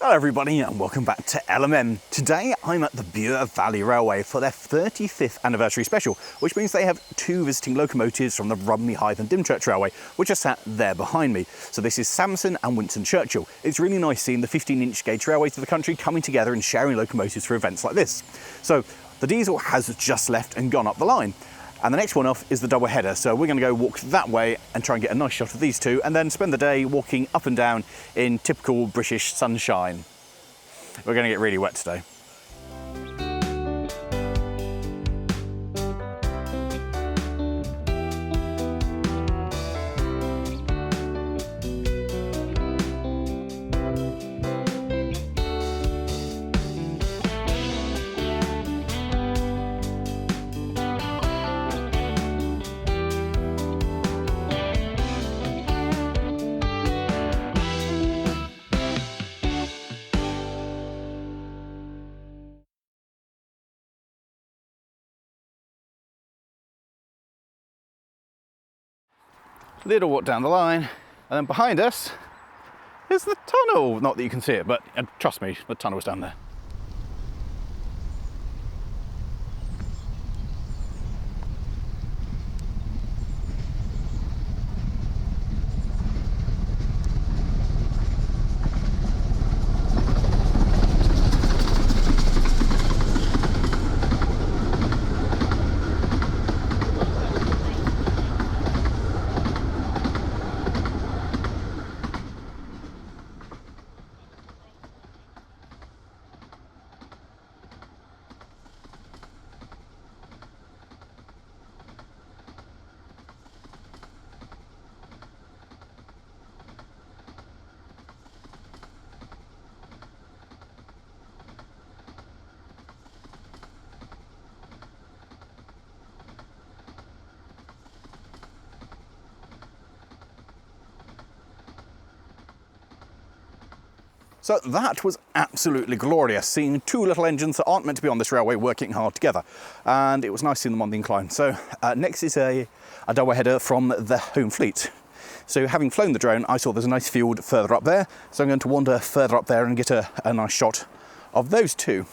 Hello everybody and welcome back to LMM. Today I'm at the Bure Valley Railway for their 35th anniversary special, which means they have two visiting locomotives from the Rumney Hythe and Dymchurch Railway, which are sat there behind me. So this is Samson and Winston Churchill. It's really nice seeing the 15-inch gauge railways of the country coming together and sharing locomotives for events like this. So the diesel has just left and gone up the line. And the next one off is the double header, so we're going to go walk that way and try and get a nice shot of these two, and then spend the day walking up and down in typical British sunshine. We're going to get really wet today. Little walk down the line, and then behind us is the tunnel. Not that you can see it, but trust me, the tunnel's down there. So that was absolutely glorious, seeing two little engines that aren't meant to be on this railway working hard together. And it was nice seeing them on the incline. So next is a double header from the home fleet. So having flown the drone, I saw there's a nice field further up there. So I'm going to wander further up there and get a nice shot of those two.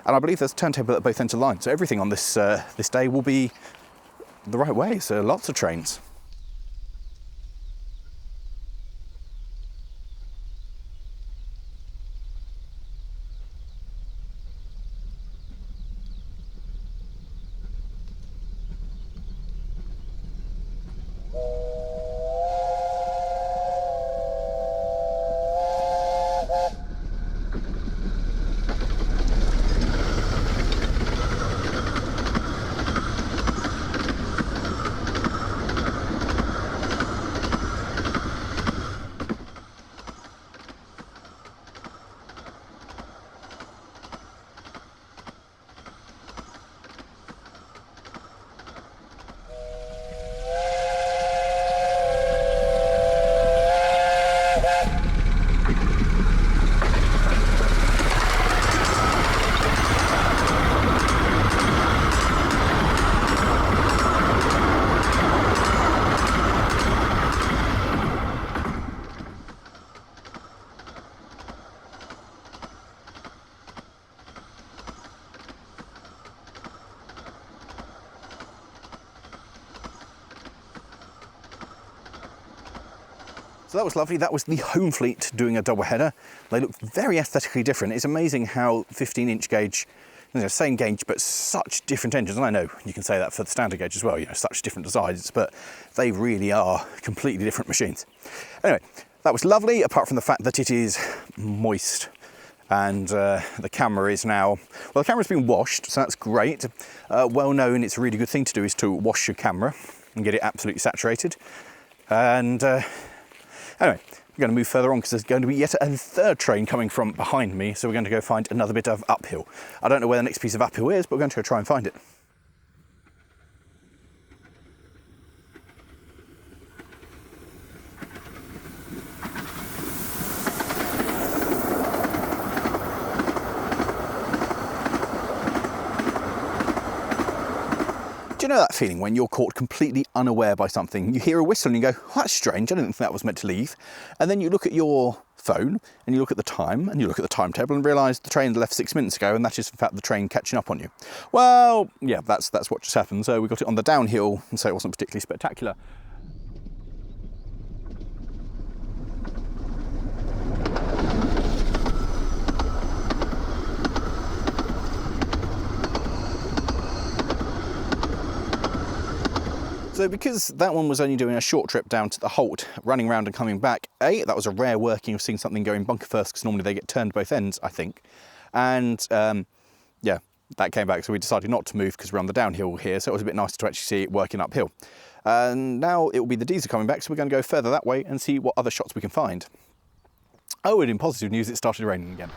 And I believe there's a turntable at both ends of the line. So everything on this, this day will be the right way. So lots of trains. So that was lovely. That was the home fleet doing a double header. They looked very aesthetically different. It's amazing how 15-inch gauge, same gauge, but such different engines. And I know you can say that for the standard gauge as well, such different designs, but they really are completely different machines. Anyway, that was lovely, apart from the fact that it is moist. And the camera is now, well, the camera's been washed, so that's great. Well known, it's a really good thing to do is to wash your camera and get it absolutely saturated. And anyway, we're going to move further on because there's going to be yet a third train coming from behind me, so we're going to go find another bit of uphill. I don't know where the next piece of uphill is, but we're going to go try and find it. Do you know that feeling when you're caught completely unaware by something? You hear a whistle and you go, oh, that's strange, I didn't think that was meant to leave. And then you look at your phone and you look at the time and you look at the timetable and realise the train left 6 minutes ago, and that is in fact the train catching up on you. Well, yeah, that's what just happened. So we got it on the downhill, and so it wasn't particularly spectacular. So because that one was only doing a short trip down to the Holt, running around and coming back, that was a rare working of seeing something going bunker first, because normally they get turned both ends, I think. And yeah, that came back, so we decided not to move because we're on the downhill here, so it was a bit nicer to actually see it working uphill. And now it will be the diesel coming back, so we're going to go further that way and see what other shots we can find. Oh, and in positive news, it started raining again.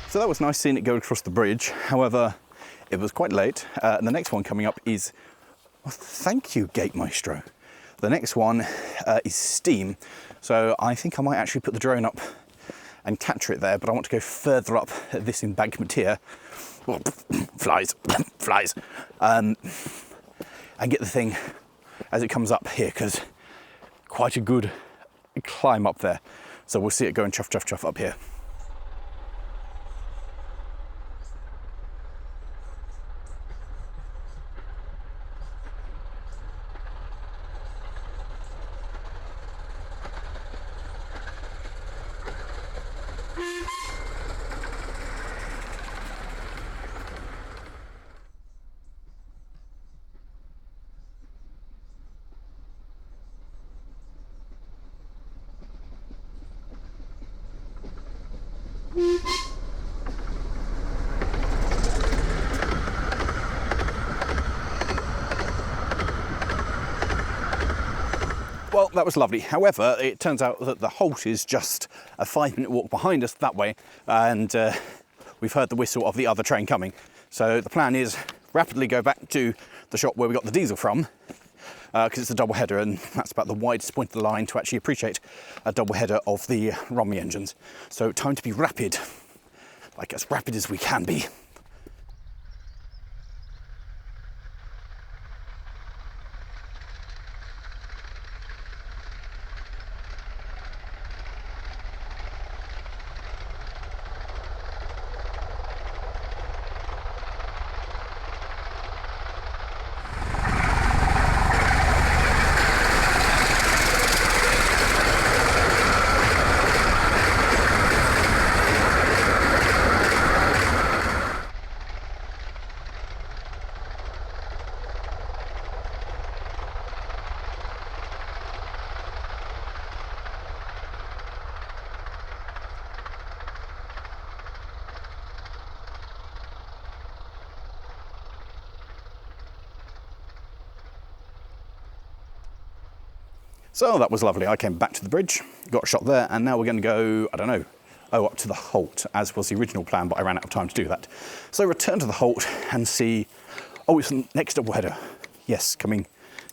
So that was nice seeing it go across the bridge. However, it was quite late. And the next one coming up is, well, thank you, Gate Maestro. The next one is steam. So I think I might actually put the drone up and capture it there, but I want to go further up this embankment here. Oh, flies, flies. And get the thing as it comes up here, because quite a good climb up there. So we'll see it going chuff, chuff, chuff up here. Well, that was lovely. However, it turns out that the Holt is just a 5-minute walk behind us that way, and we've heard the whistle of the other train coming. So the plan is rapidly go back to the shop where we got the diesel from, because it's a double header, and that's about the widest point of the line to actually appreciate a double header of the Romney engines. So time to be rapid, like as rapid as we can be. So that was lovely. I came back to the bridge, got a shot there, and now we're going to go, I don't know, up to the Holt, as was the original plan, but I ran out of time to do that. So return to the Holt and see, oh, it's the next double header. Yes, coming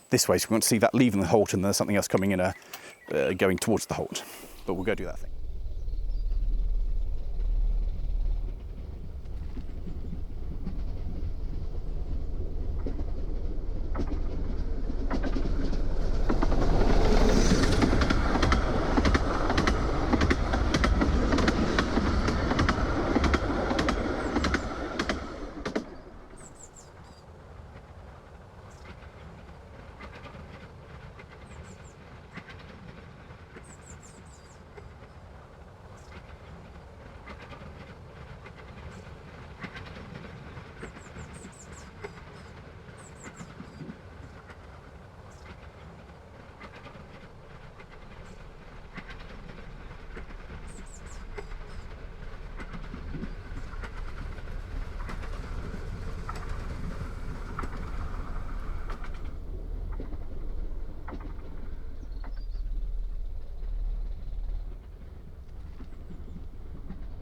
this way. So we want to see that leaving the Holt, and there's something else coming in, going towards the Holt. But we'll go do that thing.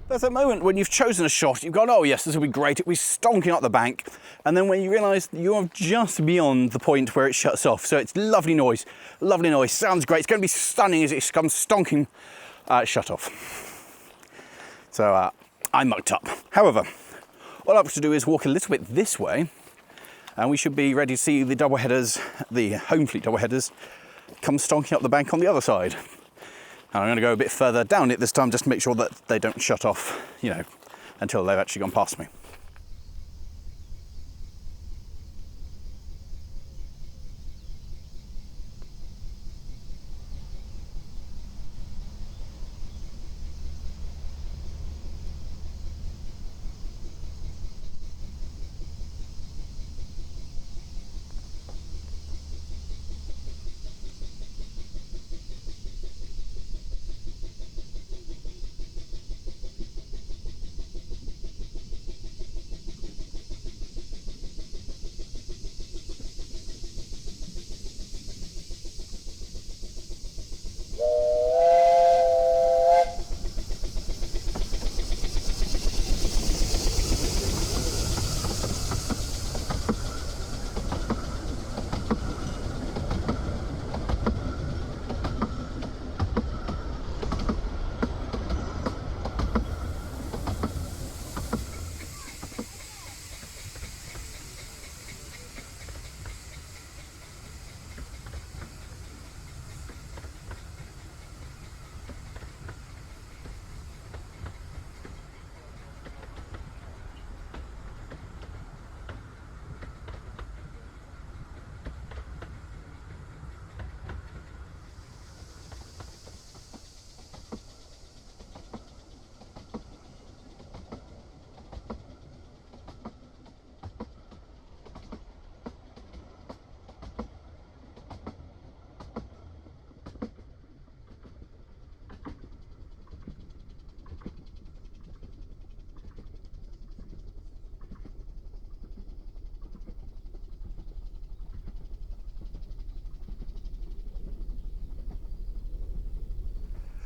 There's a moment when you've chosen a shot, you've gone, oh yes, this will be great, it'll be stonking up the bank, and then when you realise you're just beyond the point where it shuts off. So it's lovely noise, sounds great, it's going to be stunning as it comes stonking, shut off. So I mucked up. However, all I have to do is walk a little bit this way, and we should be ready to see the double headers, the home fleet double headers, come stonking up the bank on the other side. And I'm going to go a bit further down it this time just to make sure that they don't shut off, you know, until they've actually gone past me.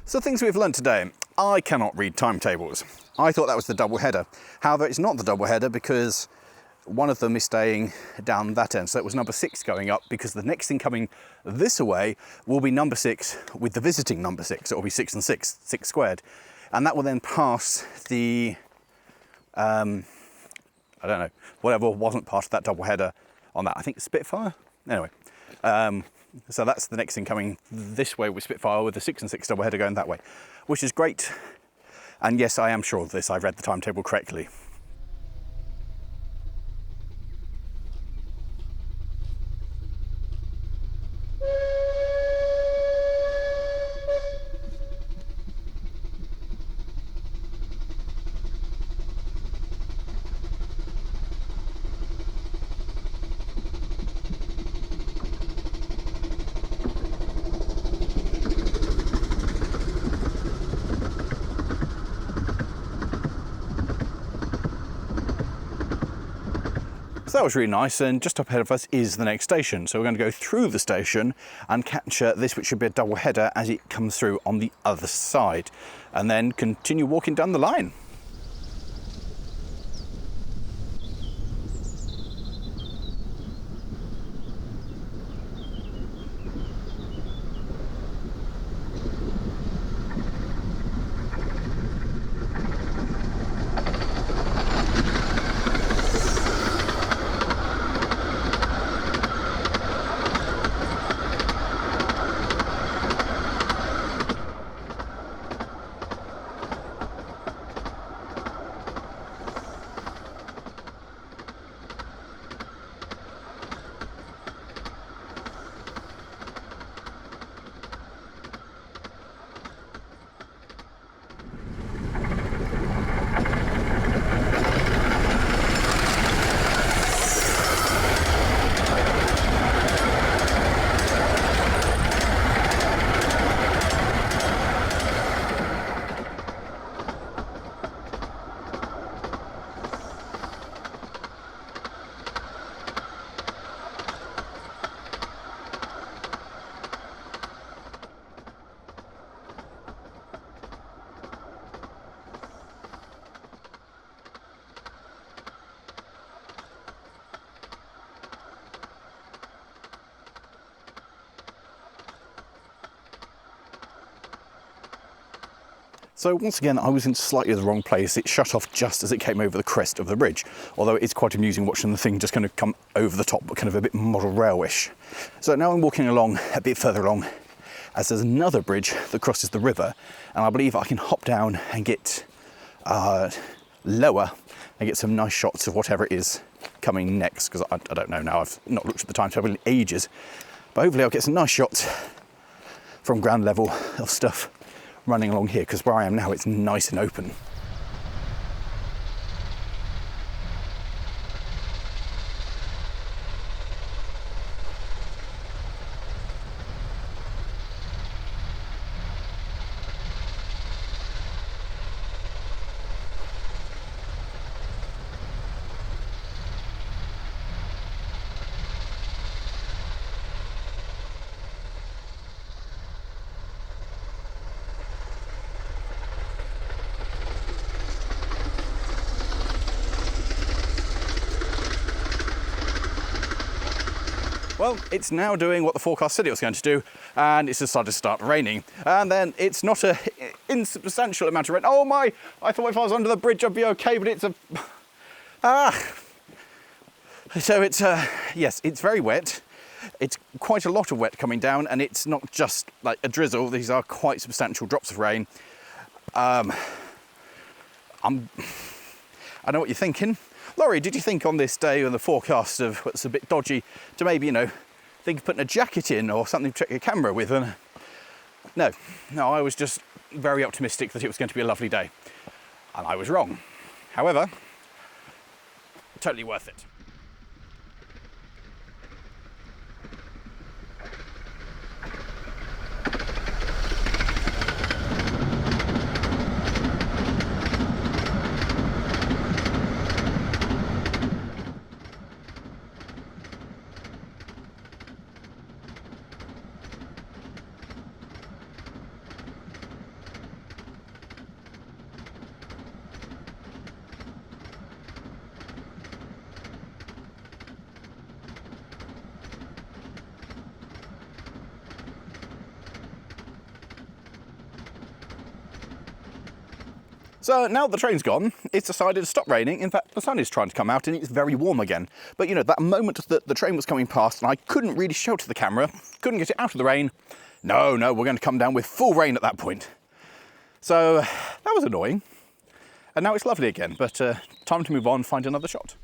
So things we've learned today. I cannot read timetables. I thought that was the double header. However, it's not the double header because one of them is staying down that end. So it was number 6 going up, because the next thing coming this way will be number 6 with the visiting number 6. So it will be 6 and 6, 6 squared. And that will then pass the, I don't know, whatever wasn't part of that double header on that. I think Spitfire? Anyway. So that's the next thing coming this way with Spitfire, with the 6 and 6 double header going that way, which is great. And yes, I am sure of this. I've read the timetable correctly. So that was really nice, and just up ahead of us is the next station. So we're going to go through the station and catch this, which should be a double header, as it comes through on the other side, and then continue walking down the line. So once again, I was in slightly the wrong place. It shut off just as it came over the crest of the bridge, although it's quite amusing watching the thing just kind of come over the top, but kind of a bit model rail-ish. So now I'm walking along a bit further along, as there's another bridge that crosses the river, and I believe I can hop down and get lower and get some nice shots of whatever it is coming next, because I don't know now, I've not looked at the timetable in ages, but hopefully I'll get some nice shots from ground level of stuff running along here, because where I am now it's nice and open. Well, it's now doing what the forecast said it was going to do, and it's decided to start raining. And then it's not an insubstantial amount of rain. Oh my, I thought if I was under the bridge I'd be okay, but it's a... So it's, yes, it's very wet. It's quite a lot of wet coming down, and it's not just like a drizzle. These are quite substantial drops of rain. I know what you're thinking. Lawrie, did you think on this day on the forecast of what's a bit dodgy to maybe, you know, think of putting a jacket in or something to check your camera with? And no, I was just very optimistic that it was going to be a lovely day. And I was wrong. However, totally worth it. So now the train's gone, it's decided to stop raining. In fact, the sun is trying to come out and it's very warm again. But you know, that moment that the train was coming past and I couldn't really shelter the camera, couldn't get it out of the rain. No, we're going to come down with full rain at that point. So that was annoying. And now it's lovely again, but time to move on, find another shot.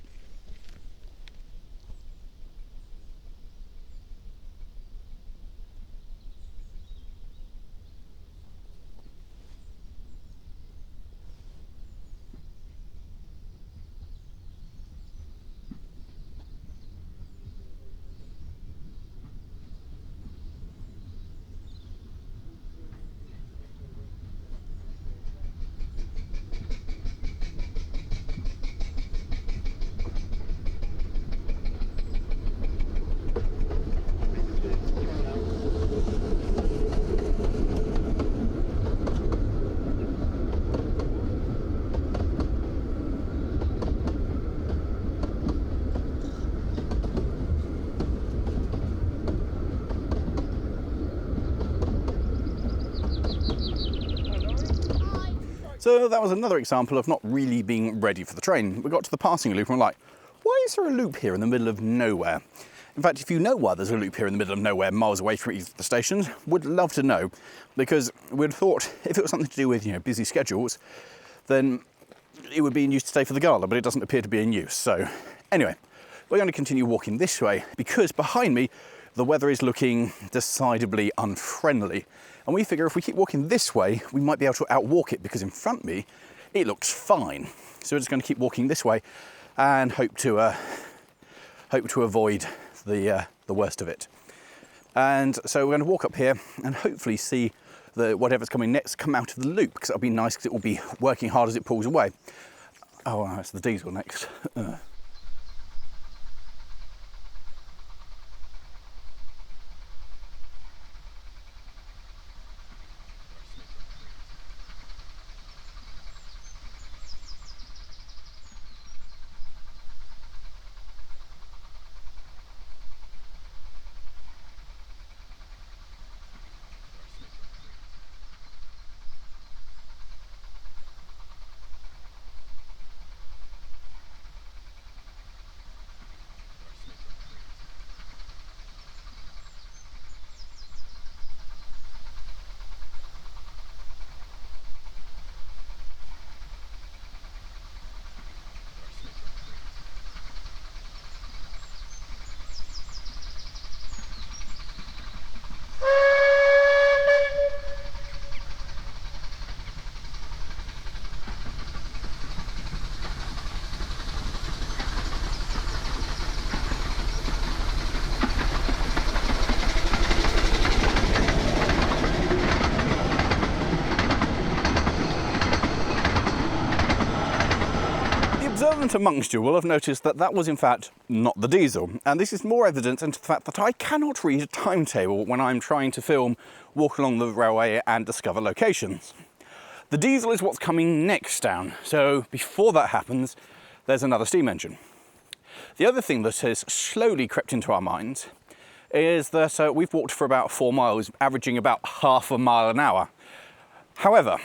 So that was another example of not really being ready for the train. We got to the passing loop and we're like, why is there a loop here in the middle of nowhere? In fact, if you know why there's a loop here in the middle of nowhere, miles away from either of the stations, would love to know, because we'd thought if it was something to do with, you know, busy schedules, then it would be in use to stay for the Gala, but it doesn't appear to be in use. So anyway, we're going to continue walking this way because behind me, the weather is looking decidedly unfriendly. And we figure if we keep walking this way, we might be able to outwalk it, because in front of me, it looks fine. So we're just going to keep walking this way and hope to avoid the worst of it. And so we're going to walk up here and hopefully see whatever's coming next come out of the loop, because that'll be nice, because it will be working hard as it pulls away. Oh, it's the diesel next. gallant amongst you will have noticed that that was in fact not the diesel, and this is more evident into the fact that I cannot read a timetable when I'm trying to film, walk along the railway and discover locations. The diesel is what's coming next down, so before that happens, there's another steam engine. The other thing that has slowly crept into our minds is that we've walked for about 4 miles, averaging about half a mile an hour. However,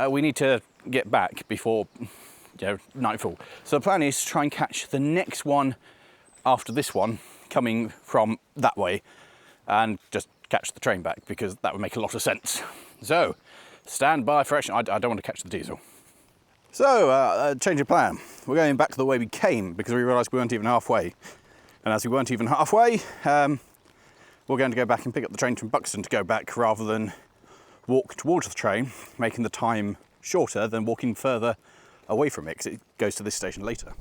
we need to get back before nightfall. So the plan is to try and catch the next one after this one coming from that way and just catch the train back, because that would make a lot of sense. So, stand by for action. I don't want to catch the diesel. So, change of plan. We're going back to the way we came because we realised we weren't even halfway. And as we weren't even halfway, we're going to go back and pick up the train from Buxton to go back rather than walk towards the train, making the time shorter than walking further away from it because it goes to this station later.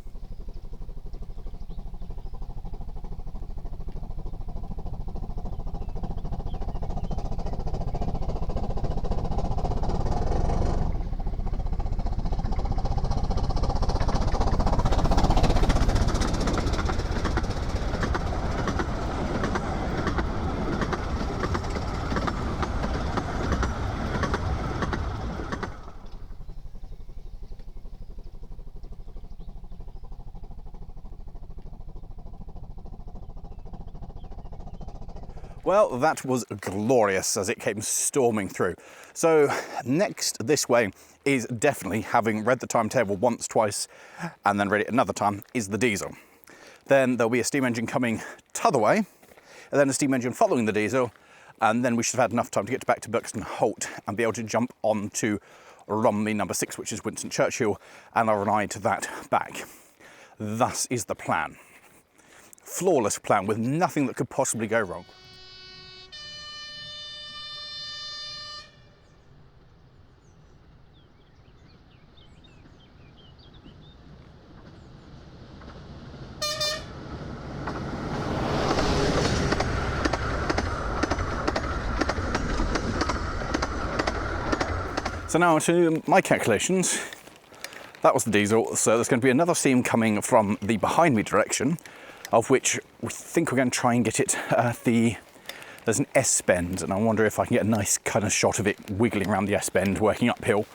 Well, that was glorious as it came storming through. So next this way is definitely, having read the timetable once, twice, and then read it another time, is the diesel. Then there'll be a steam engine coming t'other way, and then a steam engine following the diesel, and then we should have had enough time to get back to Buxton Holt and be able to jump on to Romney number 6, which is Winston Churchill, and I'll ride that back. Thus is the plan. Flawless plan with nothing that could possibly go wrong. So now to my calculations. That was the diesel, so there's going to be another steam coming from the behind me direction, of which we think we're going to try and get it at there's an S-bend, and I wonder if I can get a nice kind of shot of it wiggling around the S-bend, working uphill.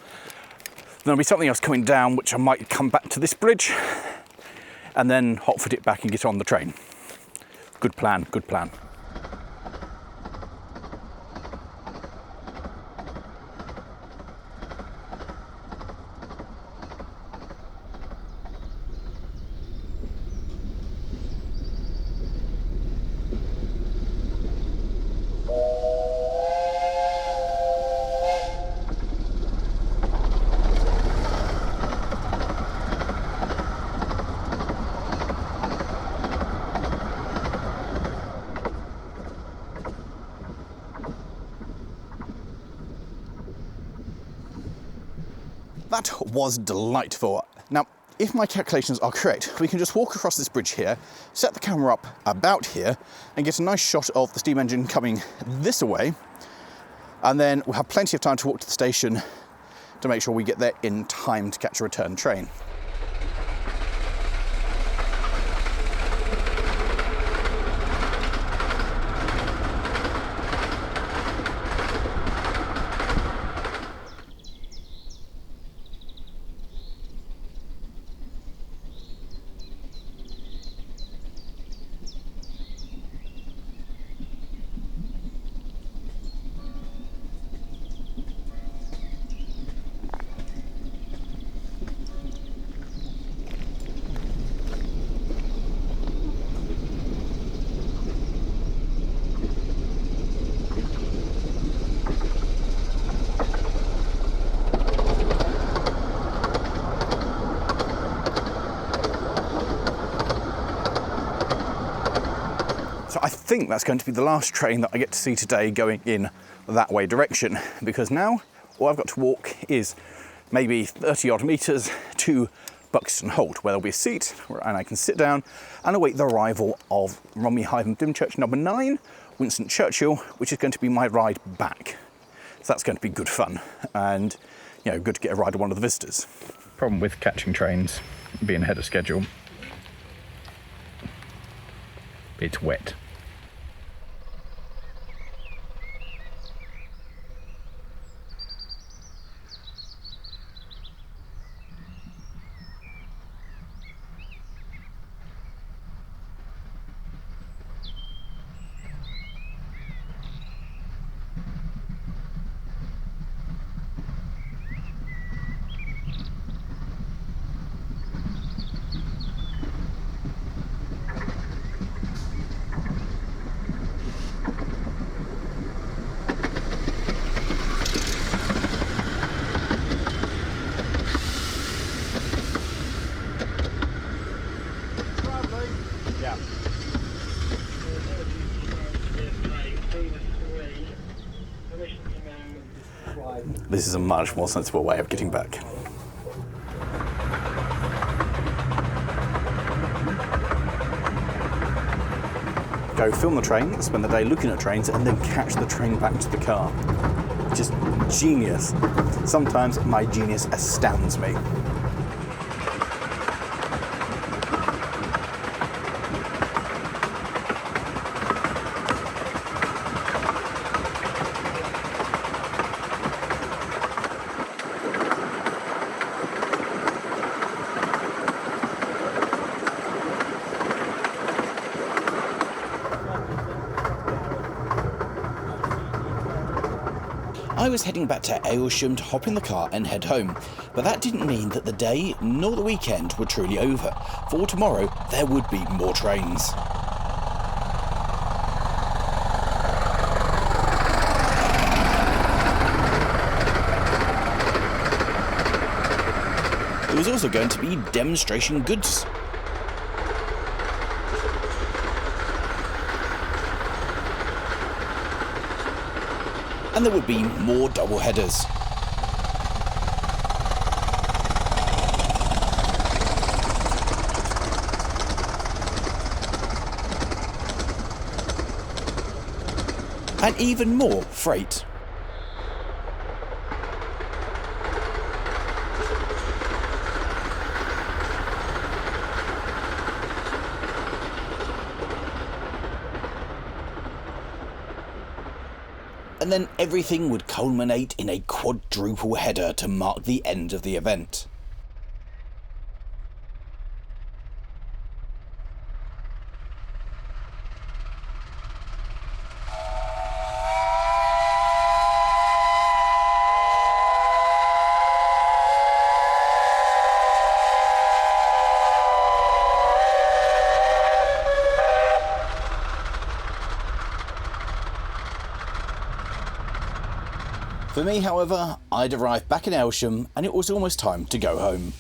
There'll be something else coming down, which I might come back to this bridge, and then hotfoot it back and get on the train. Good plan, good plan. That was delightful. Now, if my calculations are correct, we can just walk across this bridge here, set the camera up about here, and get a nice shot of the steam engine coming this way, and then we'll have plenty of time to walk to the station to make sure we get there in time to catch a return train. So I think that's going to be the last train that I get to see today going in that way direction, because now all I've got to walk is maybe 30 odd metres to Buxton Holt, where there'll be a seat and I can sit down and await the arrival of Romney Higham Dymchurch number 9, Winston Churchill, which is going to be my ride back. So that's going to be good fun and, you know, good to get a ride on one of the visitors. Problem with catching trains, being ahead of schedule, it's wet. This is a much more sensible way of getting back. Go film the train, spend the day looking at trains, and then catch the train back to the car. Just genius. Sometimes my genius astounds me. I was heading back to Aylsham to hop in the car and head home, but that didn't mean that the day nor the weekend were truly over. For tomorrow, there would be more trains. There was also going to be demonstration goods. And there would be more double headers. And even more freight. And then everything would culminate in a quadruple header to mark the end of the event. For me, however, I'd arrived back in Aylsham and it was almost time to go home.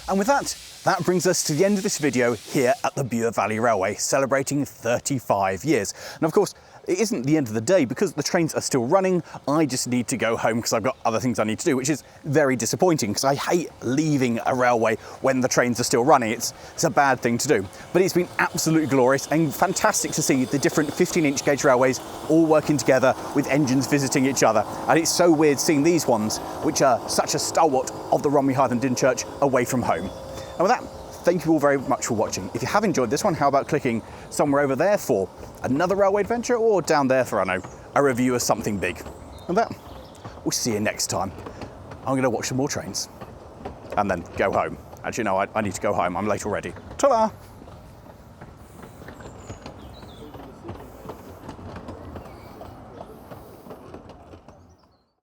And with that brings us to the end of this video here at the Bure Valley Railway, celebrating 35 years. And of course, it isn't the end of the day because the trains are still running. I just need to go home because I've got other things I need to do, which is very disappointing because I hate leaving a railway when the trains are still running. It's a bad thing to do. But it's been absolutely glorious and fantastic to see the different 15-inch gauge railways all working together with engines visiting each other. And it's so weird seeing these ones, which are such a stalwart of the Romney Hythe and Dynchurch, away from home. And with that, thank you all very much for watching. If you have enjoyed this one, how about clicking somewhere over there for another railway adventure, or down there for, I don't know, a review of something big. And that, we'll see you next time. I'm going to watch some more trains and then go home. Actually, no, I need to go home. I'm late already. Ta-da!